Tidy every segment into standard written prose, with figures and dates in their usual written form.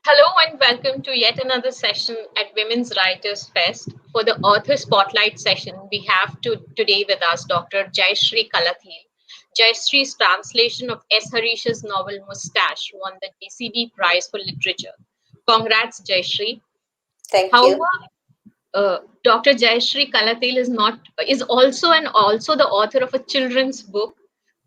Hello and welcome to yet another session at Women's Writers Fest. For the author spotlight session, we have today with us Dr. Jayasree Kalathil. Jayasree's translation of S. Hareesh's novel Moustache won the JCB Prize for Literature. Congrats, Jayasree. Thank you. However, Dr. Jayasree Kalathil is also the author of a children's book,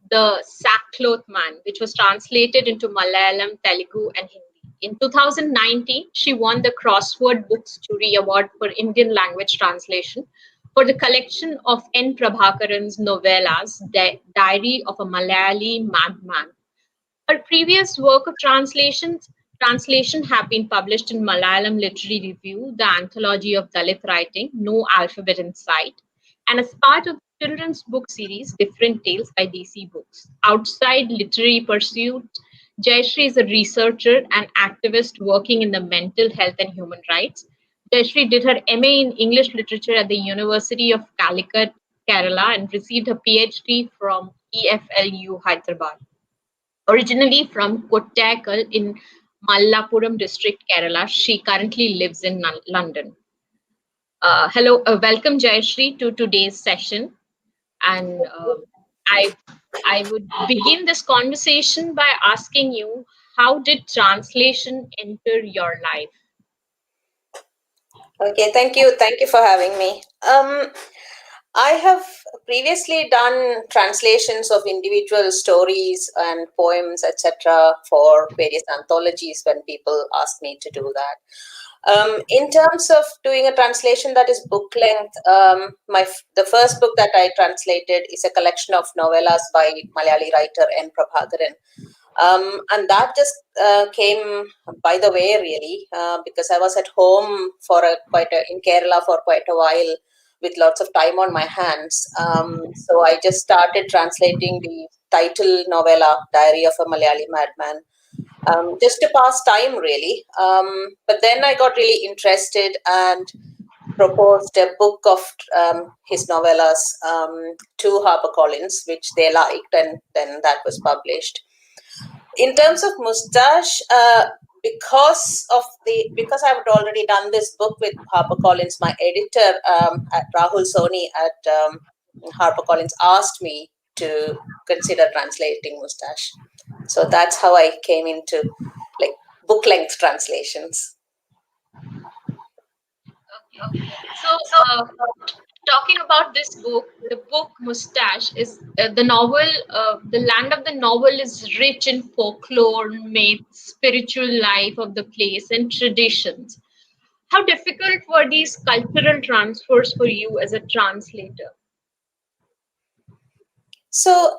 The Sackcloth Man, which was translated into Malayalam, Telugu, and Hindi. In 2019, she won the Crossword Books Jury Award for Indian Language Translation for the collection of N. Prabhakaran's novellas, Diary of a Malayali Madman. Her previous work of translation have been published in Malayalam Literary Review, the anthology of Dalit writing, No Alphabet in Sight, and as part of the children's book series, Different Tales by DC Books. Outside literary pursuits, Jayasree is a researcher and activist working in the mental health and human rights. Jayasree did her MA in English Literature at the University of Calicut, Kerala, and received her PhD from EFLU, Hyderabad. Originally from Kottakkal in Mallapuram district, Kerala, she currently lives in London. Welcome Jayasree to today's session, and I I would begin this conversation by asking you, how did translation enter your life? Okay, thank you. Thank you for having me. I have previously done translations of individual stories and poems, etc., for various anthologies when people ask me to do that. In terms of doing a translation that is book length, the first book that I translated is a collection of novellas by Malayali writer N. Prabhakaran. And that just came by the way, really, because I was at home for in Kerala for quite a while with lots of time on my hands. So I just started translating the title novella, Diary of a Malayali Madman, just to pass time, really. But then I got really interested and proposed a book of his novellas to HarperCollins, which they liked, and then that was published. In terms of Moustache, because I had already done this book with HarperCollins, my editor Rahul Soni at HarperCollins asked me to consider translating Moustache. So that's how I came into like book length translations. Okay. So, talking about this book, the book Moustache is the novel. The land of the novel is rich in folklore, myths, spiritual life of the place, and traditions. How difficult were these cultural transfers for you as a translator? So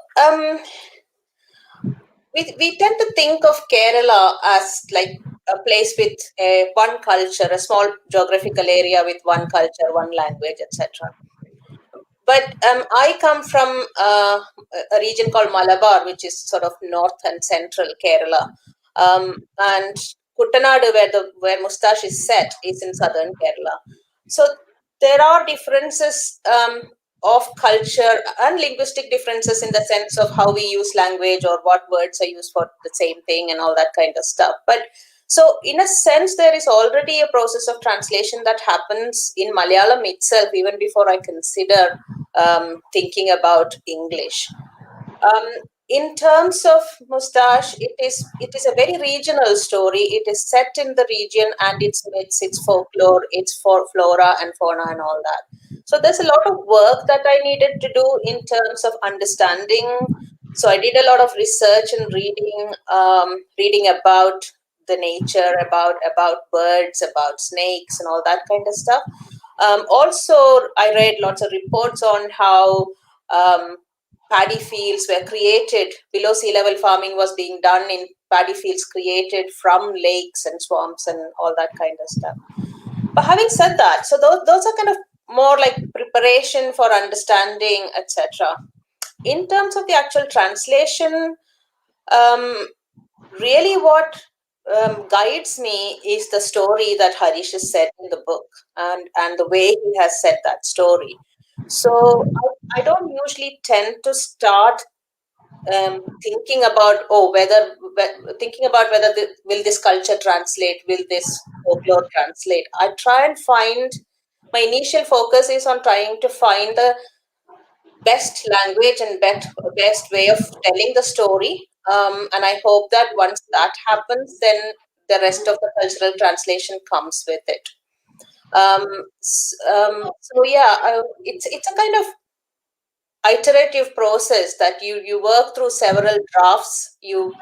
we tend to think of Kerala as like a place with one culture, a small geographical area with one culture, one language, etc. But I come from a region called Malabar, which is sort of north and central Kerala, and Kuttanadu, where Moustache is set, is in southern Kerala. So there are differences of culture and linguistic differences in the sense of how we use language or what words are used for the same thing and all that kind of stuff. But so, in a sense, there is already a process of translation that happens in Malayalam itself, even before I consider thinking about English. In terms of Moustache, it is a very regional story. It is set in the region, and its myths, its folklore, its flora and fauna, and all that. So there's a lot of work that I needed to do in terms of understanding. So I did a lot of research and reading about the nature, about birds, about snakes, and all that kind of stuff. Also, I read lots of reports on how paddy fields were created, below sea level farming was being done in paddy fields created from lakes and swamps and all that kind of stuff. But having said that, so those are kind of more like preparation for understanding, etc. In terms of the actual translation, really what guides me is the story that Hareesh has said in the book, and the way he has said that story. So I don't usually tend to start thinking about, oh, thinking about whether will this culture translate, will this folklore translate. I try and find, my initial focus is on trying to find the best language and best way of telling the story. And I hope that once that happens, then the rest of the cultural translation comes with it. So yeah, it's a kind of iterative process that you work through several drafts. You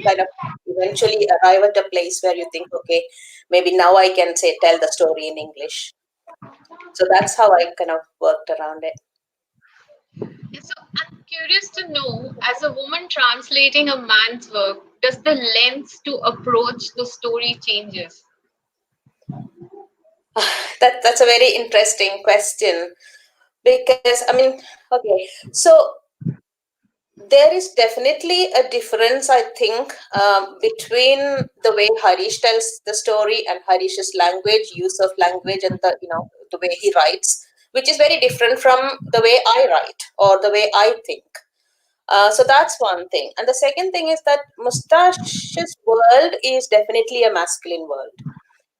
kind of eventually arrive at a place where you think, okay, maybe now I can say tell the story in English. So that's how I kind of worked around it. Yeah, so I'm curious to know, as a woman translating a man's work, does the lens to approach the story changes? That's a very interesting question, because I mean, okay, so there is definitely a difference, I think, between the way Harish tells the story and Harish's language, use of language, and the way he writes, which is very different from the way I write or the way I think. So that's one thing, and the second thing is that Mustache's world is definitely a masculine world.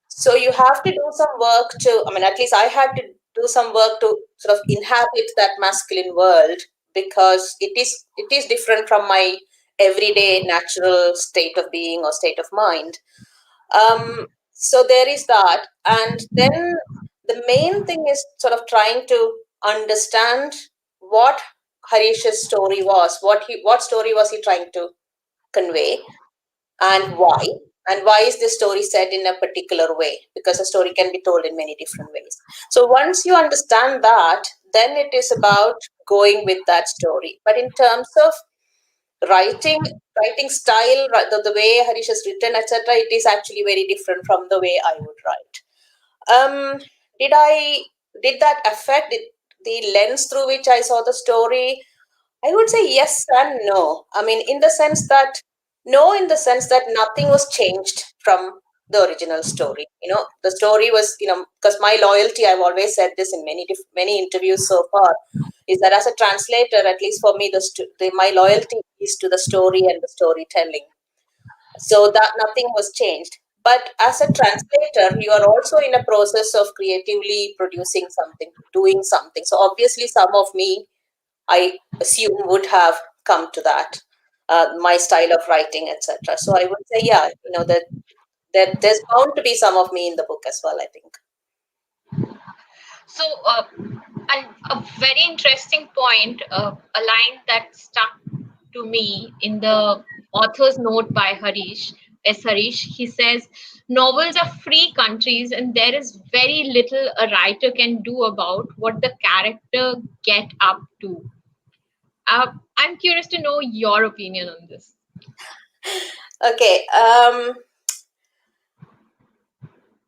So you have to do some work to, I mean, at least I had to do some work to sort of inhabit that masculine world, because it is different from my everyday natural state of being or state of mind. So there is that. And then the main thing is sort of trying to understand what Harish's story was, what story was he trying to convey, and why is this story said in a particular way, because a story can be told in many different ways. So once you understand that, then it is about going with that story. But in terms of writing writing style, the way Harish has written, etc., it is actually very different from the way I would write. um did I did that affect the lens through which I saw the story? I would say yes and no. I mean, in the sense that, no, in the sense that nothing was changed from the original story. The story was, because my loyalty, I've always said this in many interviews so far, is that as a translator, at least for me, my loyalty is to the story and the storytelling. So that nothing was changed. But as a translator, you are also in a process of creatively producing something, doing something. So obviously, some of me, I assume, would have come to that, my style of writing, etc. So I would say, yeah, that there's bound to be some of me in the book as well, I think. So, and a very interesting point, a line that stuck to me in the author's note by Harish, S. Harish, he says, novels are free countries and there is very little a writer can do about what the character get up to. I'm curious to know your opinion on this. Okay,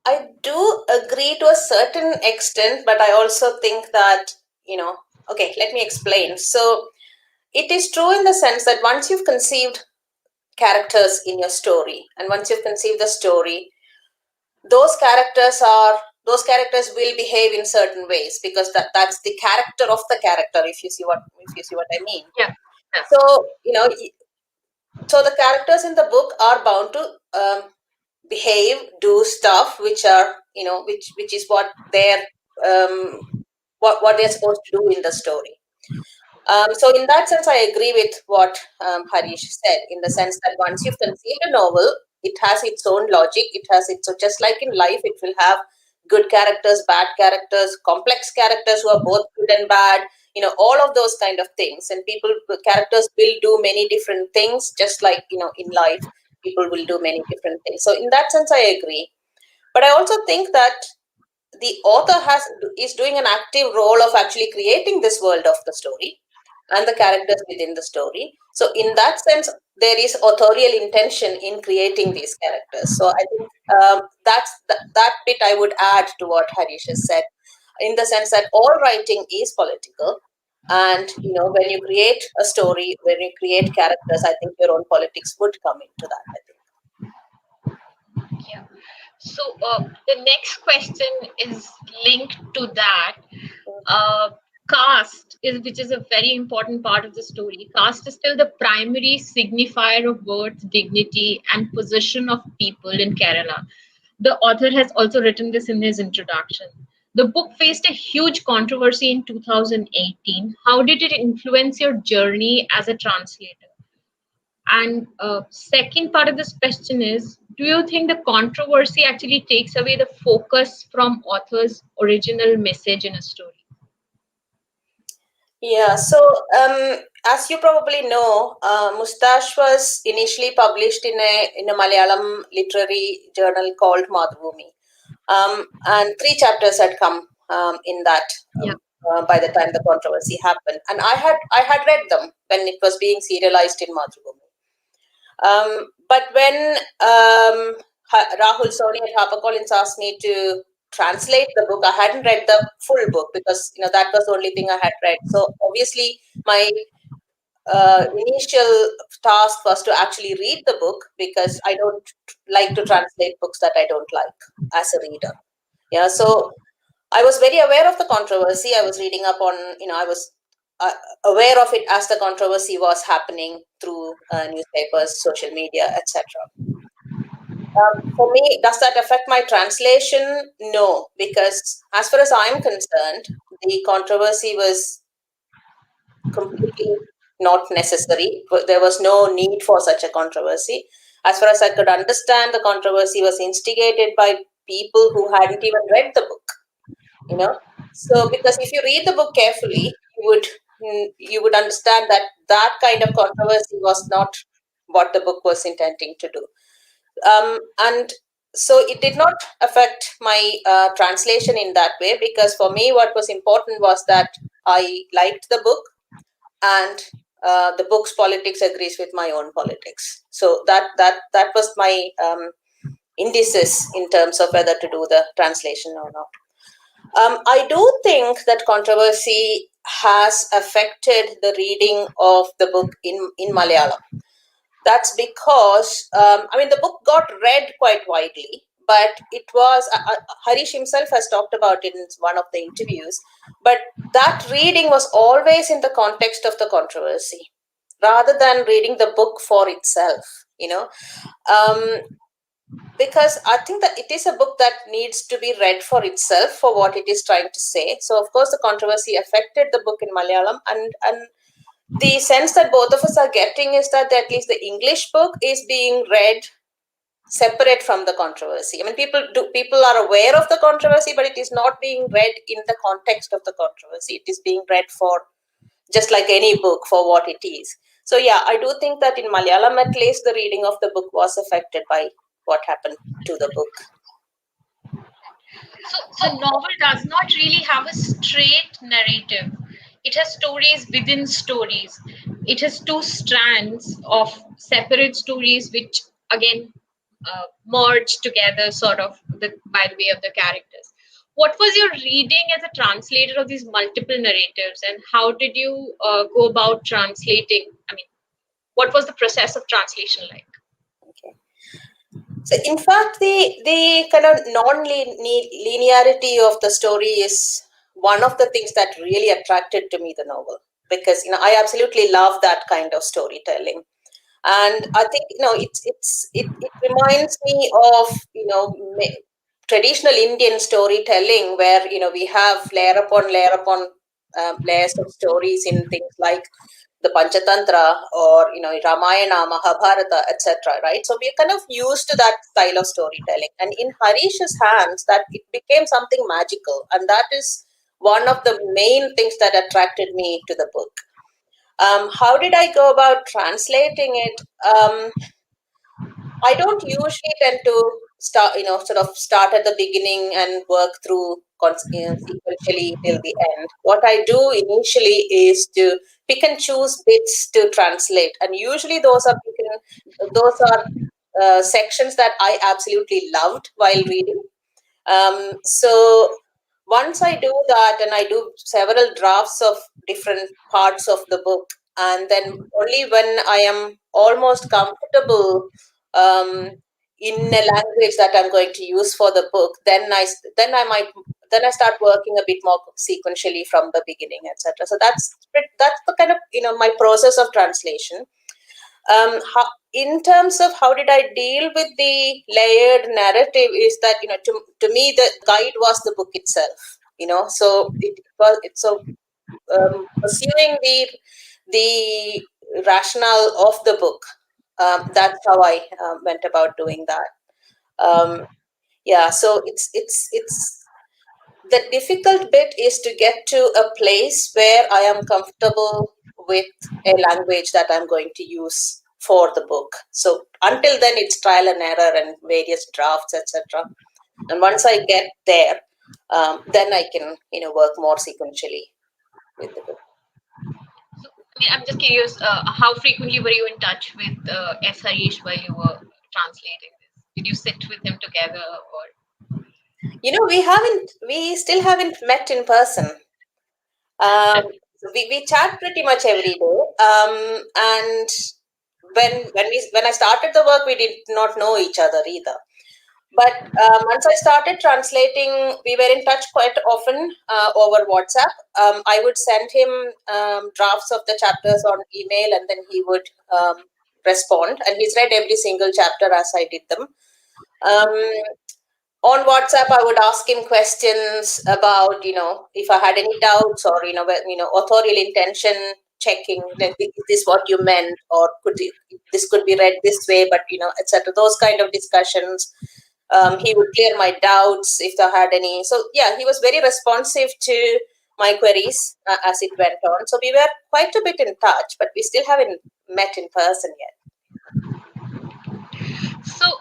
I do agree to a certain extent, but I also think that, okay, let me explain. So it is true in the sense that once you've conceived characters in your story, and once you've conceived the story, those characters are those characters will behave in certain ways, because that's the character of the character, if you see what I mean. Yeah. Yeah. So so the characters in the book are bound to behave, do stuff which are, which is what um, what they're supposed to do in the story. So in that sense, I agree with what Harish said, in the sense that once you've conceived a novel, it has its own logic. It has its, so just like in life, it will have good characters, bad characters, complex characters who are both good and bad, all of those kind of things. And characters will do many different things, just like, in life, people will do many different things. So in that sense, I agree. But I also think that the author is doing an active role of actually creating this world of the story and the characters within the story. So in that sense, there is authorial intention in creating these characters. So I think that bit I would add to what Harish has said, in the sense that all writing is political. And when you create a story, when you create characters, I think your own politics would come into that, I think. Yeah. So the next question is linked to that. Uh, caste is, which is a very important part of the story. Caste is still the primary signifier of worth, dignity, and position of people in Kerala. The author has also written this in his introduction. The book faced a huge controversy in 2018. How did it influence your journey as a translator? And second part of this question is, do you think the controversy actually takes away the focus from author's original message in a story? Yeah, so as you probably know, Moustache was initially published in a Malayalam literary journal called Madhubhumi, and 3 chapters had come in that Yeah. by the time the controversy happened, and I had read them when it was being serialized in Madhubhumi. But when Rahul Soni at HarperCollins asked me to translate the book, I hadn't read the full book because that was the only thing I had read. So obviously, my initial task was to actually read the book because I don't like to translate books that I don't like as a reader. Yeah, so I was very aware of the controversy. I was reading up on, I was aware of it as the controversy was happening through newspapers, social media, etc. For me, does that affect my translation? No, because as far as I'm concerned, the controversy was completely not necessary. There was no need for such a controversy. As far as I could understand, the controversy was instigated by people who hadn't even read the book. You know, so because if you read the book carefully, you would understand that that kind of controversy was not what the book was intending to do. And so it did not affect my translation in that way, because for me what was important was that I liked the book, and the book's politics agrees with my own politics. So that was my indices in terms of whether to do the translation or not. I do think that controversy has affected the reading of the book in Malayalam. That's because, the book got read quite widely, but it was, Harish himself has talked about it in one of the interviews, but that reading was always in the context of the controversy rather than reading the book for itself. Um, because I think that it is a book that needs to be read for itself for what it is trying to say. So, of course, the controversy affected the book in Malayalam, and the sense that both of us are getting is that at least the English book is being read separate from the controversy. I mean, people are aware of the controversy, but it is not being read in the context of the controversy. It is being read for just like any book for what it is. So yeah, I do think that in Malayalam at least the reading of the book was affected by what happened to the book. So the novel does not really have a straight narrative. It has stories within stories. It has two strands of separate stories, which again merge together, sort of by the way of the characters. What was your reading as a translator of these multiple narratives, and how did you go about translating? I mean, what was the process of translation like? Okay. So, in fact, the kind of non-linearity of the story is one of the things that really attracted to me the novel, because I absolutely love that kind of storytelling, and I think it reminds me of traditional Indian storytelling, where we have layer upon layers of stories in things like the Panchatantra, or Ramayana, Mahabharata, etc. Right? So we're kind of used to that style of storytelling, and in Harish's hands, that it became something magical, and that is one of the main things that attracted me to the book. How did I go about translating it? I don't usually tend to sort of start at the beginning and work through sequentially till the end. What I do initially is to pick and choose bits to translate, and usually those are sections that I absolutely loved while reading. So once I do that, and I do several drafts of different parts of the book, and then only when I am almost comfortable um, in a language that I'm going to use for the book, then I might then I start working a bit more sequentially from the beginning, etc. So that's the kind of my process of translation. In terms of how did I deal with the layered narrative, is that to me the guide was the book itself. So it's so pursuing the rationale of the book. That's how I went about doing that. Um, yeah, so it's the difficult bit is to get to a place where I am comfortable with a language that I'm going to use for the book. So until then, it's trial and error and various drafts, etc. And once I get there, then I can work more sequentially with the book. So, I mean, I'm just curious, how frequently were you in touch with S. Hareesh while you were translating this? Did you sit with him together, or? We still haven't met in person. Um, we chat pretty much every day. And when I started the work, we did not know each other either. But once I started translating, we were in touch quite often over WhatsApp. I would send him drafts of the chapters on email, and then he would respond. And he's read every single chapter as I did them. Um, on WhatsApp, I would ask him questions about, if I had any doubts, or authorial intention checking, like, is this what you meant, or this could be read this way, but etc. Those kind of discussions. He would clear my doubts if I had any. So yeah, he was very responsive to my queries as it went on. So we were quite a bit in touch, but we still haven't met in person yet. So,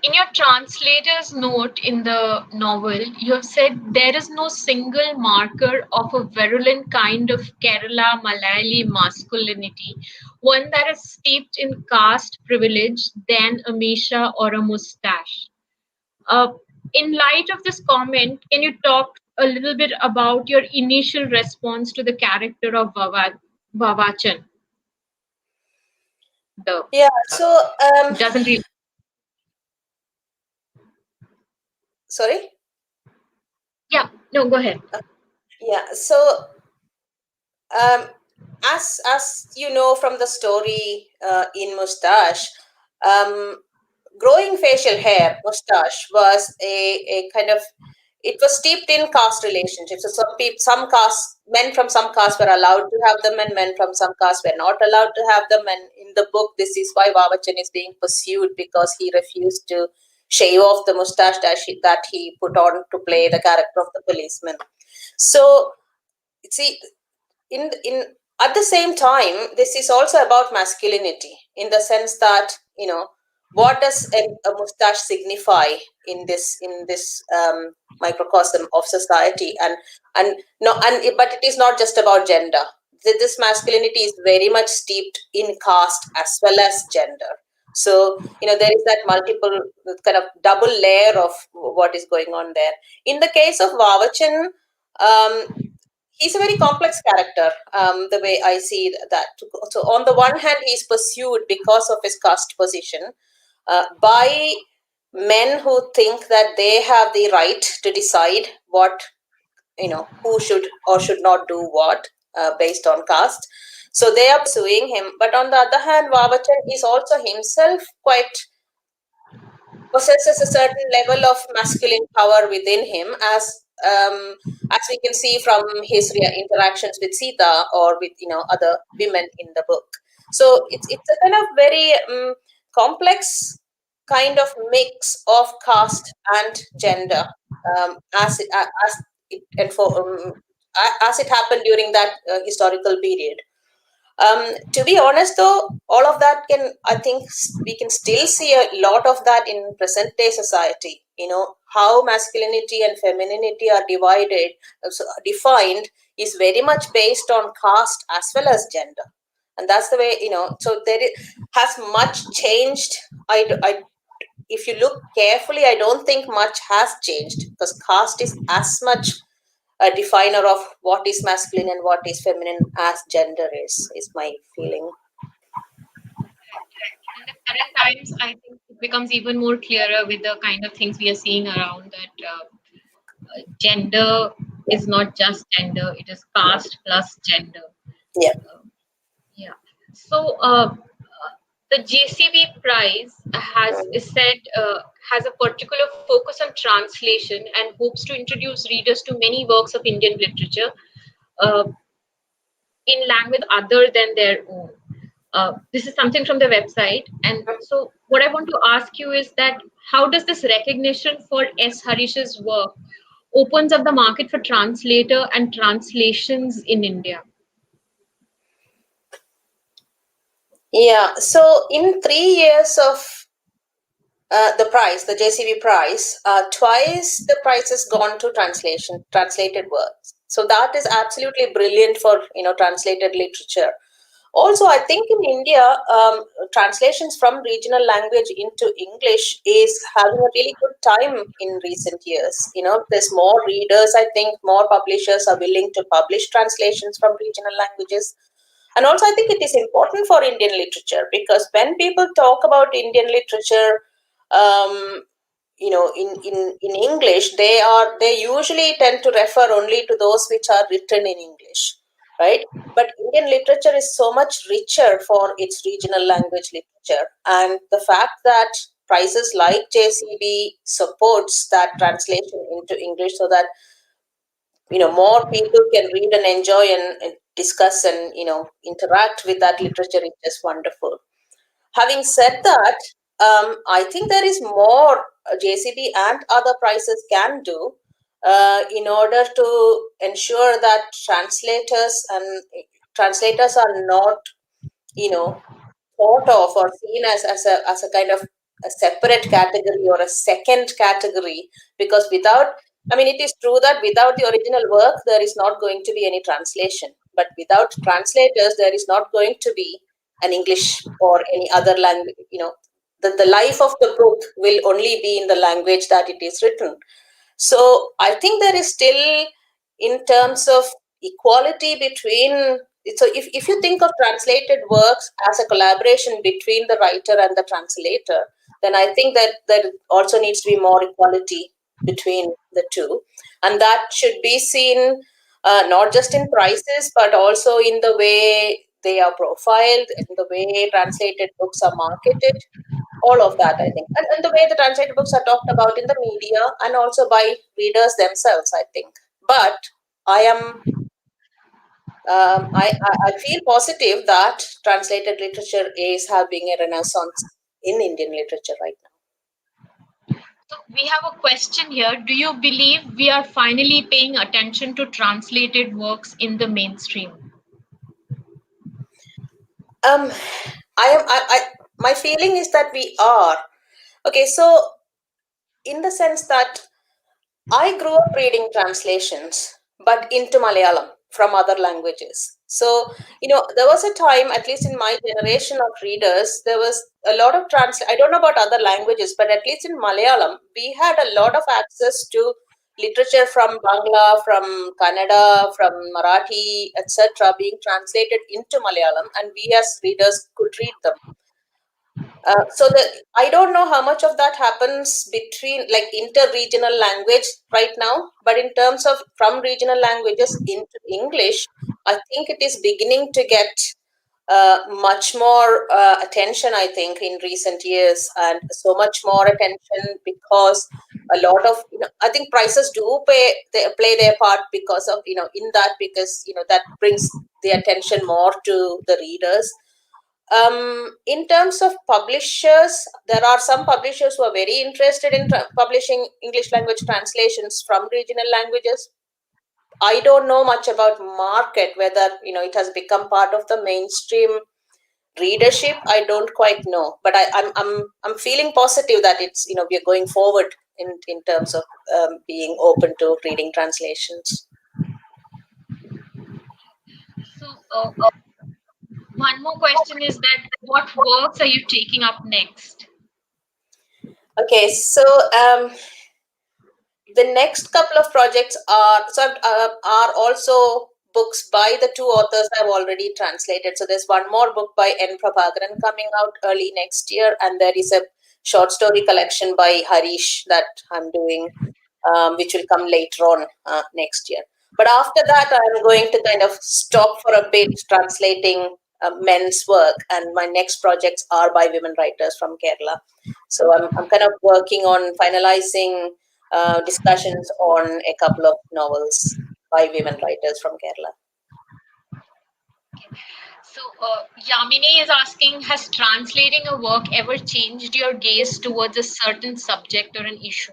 in your translator's note in the novel, you have said there is no single marker of a virulent kind of Kerala Malayali masculinity, one that is steeped in caste privilege, than a misha or a moustache. Uh, in light of this comment, can you talk a little bit about your initial response to the character of Vavachan? The Yeah. So doesn't really. sorry. Yeah, no, go ahead. Yeah. So um, as you know from the story in Moustache, um, growing facial hair, mustache, was a kind of, it was steeped in caste relationships. So some caste, men from some caste were allowed to have them, and men from some caste were not allowed to have them. And in the book, this is why Vavachan is being pursued, because he refused to shave off the mustache that he put on to play the character of the policeman. So see, in at the same time, this is also about masculinity, in the sense that what does a mustache signify in this microcosm of society, and no, but it is not just about gender. This masculinity is very much steeped in caste as well as gender. So there is that multiple kind of double layer of what is going on there. In the case of Vavachan, he's a very complex character, the way I see that. So on the one hand, he's pursued because of his caste position by men who think that they have the right to decide what, who should or should not do what based on caste. So they are pursuing him. But on the other hand, Vavachan is also himself quite possesses a certain level of masculine power within him, as we can see from his interactions with Sita, or with other women in the book. So it's a kind of very complex kind of mix of caste and gender, as it and for as it happened during that historical period. To be honest, though, all of that I think we can still see a lot of that in present day society. How masculinity and femininity are defined is very much based on caste as well as gender. And that's the way, so has much changed. If you look carefully, I don't think much has changed, because caste is as much a definer of what is masculine and what is feminine as gender is my feeling. In the current times, I think it becomes even more clearer with the kind of things we are seeing around that. Gender Yeah. is not just gender; it is caste plus gender. Yeah. Uh, yeah. So the JCB prize has Mm. is said has a particular focus on translation and hopes to introduce readers to many works of Indian literature uh, in language other than their own. This is something from the website. And so, what I want to ask you is that how does this recognition for S. Harish's work opens up the market for translator and translations in India? Yeah. So in 3 years of the prize, the JCB prize, twice the prize has gone to translated works. So that is absolutely brilliant for translated literature. Also, I think in India, translations from regional language into English is having a really good time in recent years. There's more readers. I think more publishers are willing to publish translations from regional languages. And also, I think it is important for Indian literature because when people talk about Indian literature, um, in English, they usually tend to refer only to those which are written in English, right? But Indian literature is so much richer for its regional language literature, and the fact that prizes like JCB supports that translation into English so that more people can read and enjoy and discuss and interact with that literature is just wonderful. Having said that, I think there is more JCB and other prizes can do in order to ensure that translators are not, you know, thought of or seen as a kind of a separate category or a second category, because without, I mean, it is true that without the original work there is not going to be any translation, but without translators there is not going to be an English or any other language. The life of the book will only be in the language that it is written. So I think there is still, in terms of equality between, so if you think of translated works as a collaboration between the writer and the translator, then I think that there also needs to be more equality between the two. And that should be seen not just in prices, but also in the way they are profiled, in the way translated books are marketed, all of that, I think, and the way the translated books are talked about in the media and also by readers themselves, I think. But I am I feel positive that translated literature is having a renaissance in Indian literature right So, we have a question here. Do you believe we are finally paying attention to translated works in the mainstream? now. I my feeling is that we are okay. So in the sense that I grew up reading translations, but into Malayalam from other languages. So, there was a time, at least in my generation of readers, there was a lot of I don't know about other languages, but at least in Malayalam, we had a lot of access to literature from Bangla, from Kannada, from Marathi, etc., being translated into Malayalam, and we as readers could read them. So I don't know how much of that happens between like inter-regional language right now, but in terms of from regional languages into English, I think it is beginning to get much more attention, I think, in recent years, and so much more attention because a lot of, I think prices do play their part because of, in that, because, that brings the attention more to the readers. In terms of publishers, there are some publishers who are very interested in publishing English language translations from regional languages. I don't know much about market, whether it has become part of the mainstream readership. I don't quite know, but I'm feeling positive that it's we're going forward in terms of being open to reading translations. So, one more question is that what works are you taking up next? Okay, so the next couple of projects are also books by the two authors I've already translated. So there's one more book by N. Prabhakaran coming out early next year, and there is a short story collection by Hareesh that I'm doing. which will come later on next year. But after that, I'm going to kind of stop for a bit translating men's work, and my next projects are by women writers from Kerala. So I'm kind of working on finalizing discussions on a couple of novels by women writers from Kerala. So, Yamini is asking, has translating a work ever changed your gaze towards a certain subject or an issue?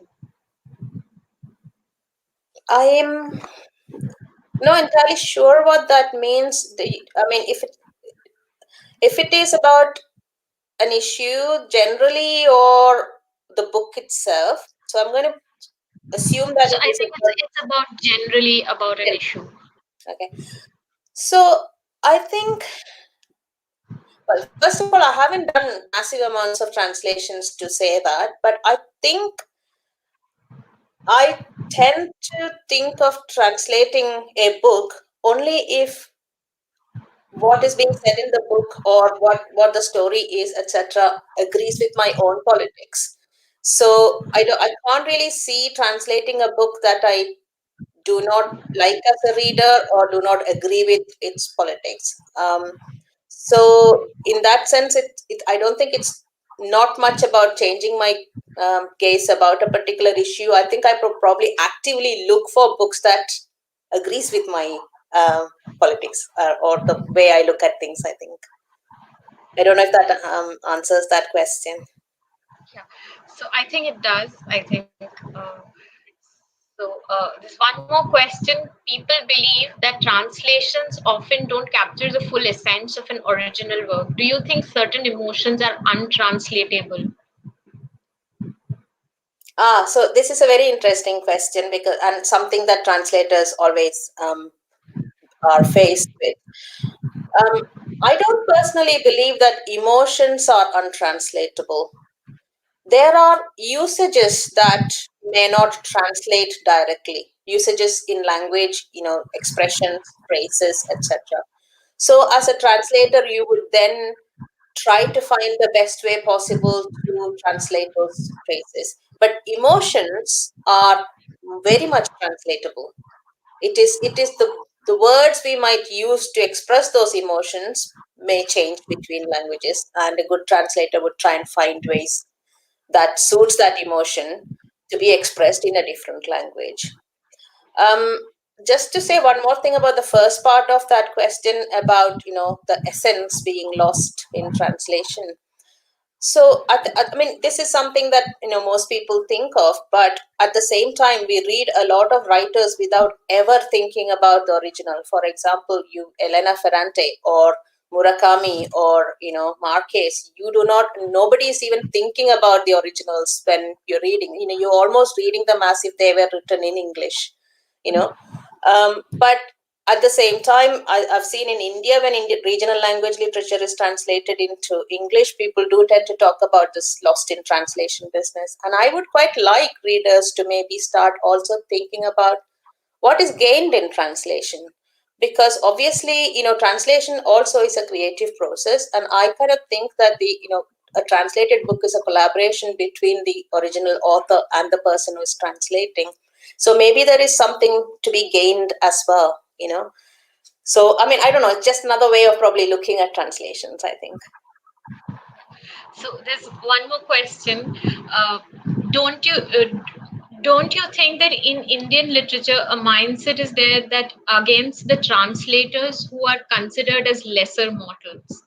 I'm not entirely sure what that means. I mean, if it is about an issue generally or the book itself, so I'm going to assume that So, it I is think about. it's about generally about an issue. Okay, so I think, well, first of all, I haven't done massive amounts of translations to say that, but I think I tend to think of translating a book only if what is being said in the book or what the story is, etc., agrees with my own politics. So I can't really see translating a book that I do not like as a reader or do not agree with its politics. So in that sense, I don't think it's not much about changing my gaze about a particular issue. I think I probably actively look for books that agrees with my politics or the way I look at things. I think I don't know if that answers that question. Yeah. So, I think it does. I think. There's one more question. People believe that translations often don't capture the full essence of an original work. Do you think certain emotions are untranslatable? So this is a very interesting question because and something that translators always are faced with. Um, I don't personally believe that emotions are untranslatable. There are usages that may not translate directly, usages in language, expressions, phrases, etc. So, as a translator, you would then try to find the best way possible to translate those phrases. But emotions are very much translatable. It is the words we might use to express those emotions may change between languages, and a good translator would try and find ways that suits that emotion to be expressed in a different language. um, just to say one more thing about the first part of that question about the essence being lost in translation. So, I mean, this is something that most people think of, but at the same time, we read a lot of writers without ever thinking about the original. For example, you Elena Ferrante or Murakami or Marquez. You do not. Nobody is even thinking about the originals when you're reading. You're almost reading them as if they were written in English. You know, but at the same time, I've seen in India when regional language literature is translated into English, people do tend to talk about this lost in translation business. And I would quite like readers to maybe start also thinking about what is gained in translation. Because obviously, translation also is a creative process. And I kind of think that a translated book is a collaboration between the original author and the person who is translating. So maybe there is something to be gained as well. So, I mean, I don't know, it's just another way of probably looking at translations, I think. So there's one more question. Uh, don't you don't you think that in Indian literature a mindset is there that against the translators who are considered as lesser mortals?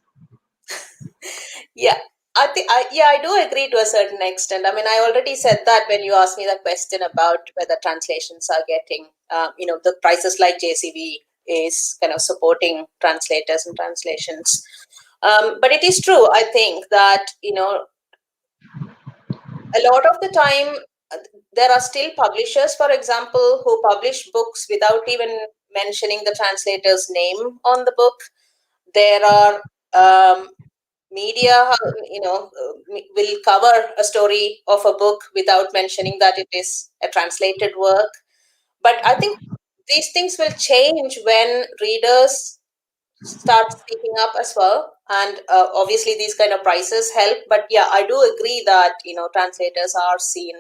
Yeah. I do agree to a certain extent. I mean, I already said that when you asked me the question about whether translations are getting, the prices like JCB is kind of supporting translators and translations. But it is true, I think, that, a lot of the time uh, there are still publishers, for example, who publish books without even mentioning the translator's name on the book. There are media, will cover a story of a book without mentioning that it is a translated work. But I think these things will change when readers start speaking up as well. And obviously, these kind of prices help. But yeah, I do agree that translators are seen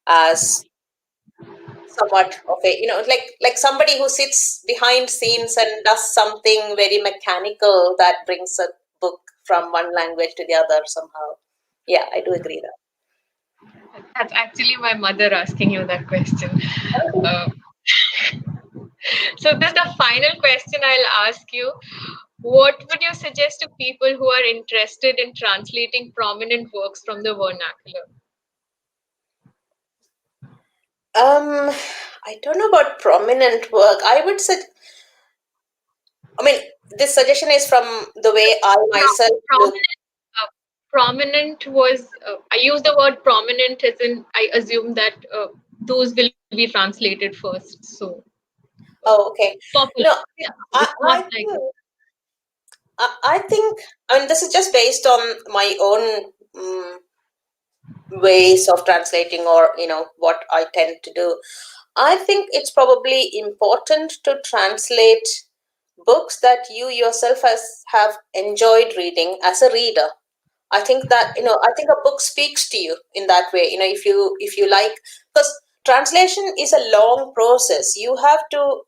as somewhat of a, like somebody who sits behind scenes and does something very mechanical that brings a book from one language to the other somehow. Yeah, I do agree that. That's actually my mother asking you that question. Uh, so this is the final question I'll ask you. What would you suggest to people who are interested in translating prominent works from the vernacular? I don't know about prominent work. I would say, I mean, this suggestion is from the way I myself look. Prominent, prominent was, I use the word prominent as in, I assume that those will be translated first. So, uh, Oh, okay. popular. No, Yeah, I, it's not I like, think, I think, I mean, this is just based on my own ways of translating, or what I tend to do. I think it's probably important to translate books that you yourself have enjoyed reading as a reader. I think that, I think a book speaks to you in that way. If you like, because translation is a long process. You have to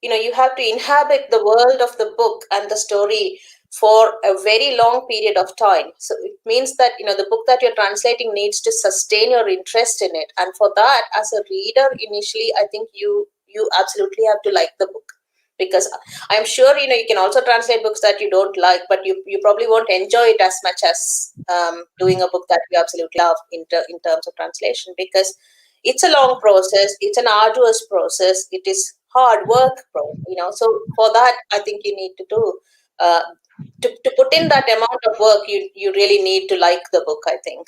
inhabit the world of the book and the story for a very long period of time. So it means that, the book that you're translating needs to sustain your interest in it. And for that, as a reader, initially, I think you absolutely have to like the book, because I'm sure, you can also translate books that you don't like, but you probably won't enjoy it as much as doing a book that you absolutely love in terms of translation, because it's a long process, it's an arduous process, it is hard work, so for that, I think you need to do uh, to put in that amount of work, you really need to like the book, I think.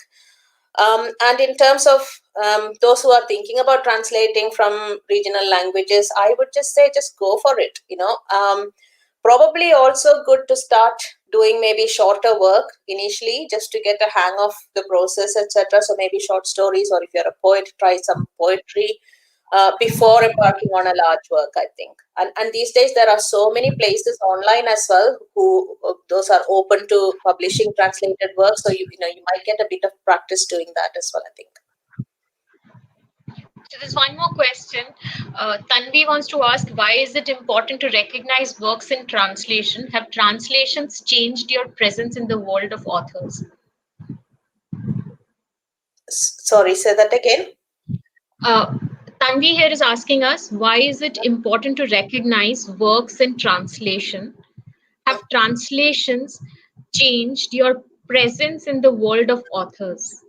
And in terms of those who are thinking about translating from regional languages, I would just say just go for it. Probably also good to start doing maybe shorter work initially, just to get a hang of the process, etc. So maybe short stories, or if you're a poet, try some poetry before embarking on a large work, I think. And these days there are so many places online as well who those are open to publishing translated work. So you might get a bit of practice doing that as well, I think. so there's one more question. Tanvi wants to ask, why is it important to recognize works in translation? Have translations changed your presence in the world of authors? Sorry, say that again. Uh, Tanvi here is asking us, why is it important to recognize works in translation? Have translations changed your presence in the world of authors?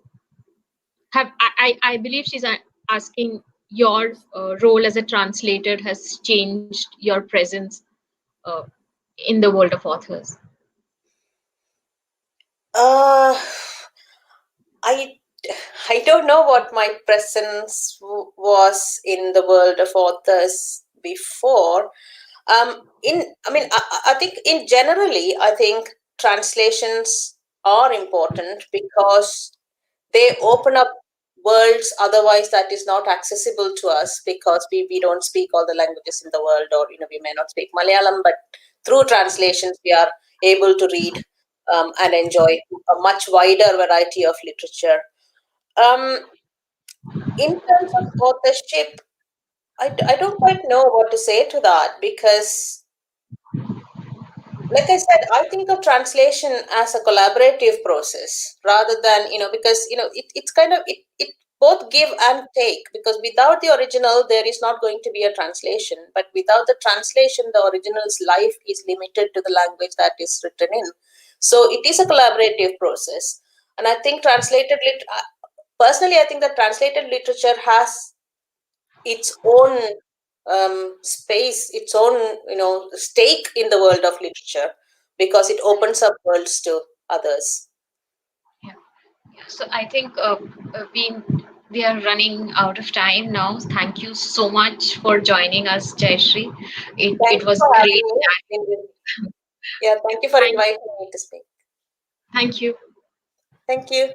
I believe she's asking your role as a translator has changed your presence uh, in the world of authors. uh I I don't know what my presence was in the world of authors before. I mean, I think in generally, I think translations are important because they open up worlds otherwise that is not accessible to us, because we don't speak all the languages in the world, or we may not speak Malayalam, but through translations we are able to read and enjoy a much wider variety of literature. um, in terms of authorship, I don't quite know what to say to that, because like I said, I think of translation as a collaborative process rather than, because, it's kind of, it both give and take, because without the original, there is not going to be a translation. But without the translation, the original's life is limited to the language that is written in. So it is a collaborative process. And I think personally, I think that translated literature has its own space, its own stake in the world of literature, because it opens up worlds to others. Yeah. So I think we are running out of time now. Thank you so much for joining us, Jayashree. Thank It you was for great. having me. Yeah, thank you for Thank inviting me to speak. thank you. Thank you.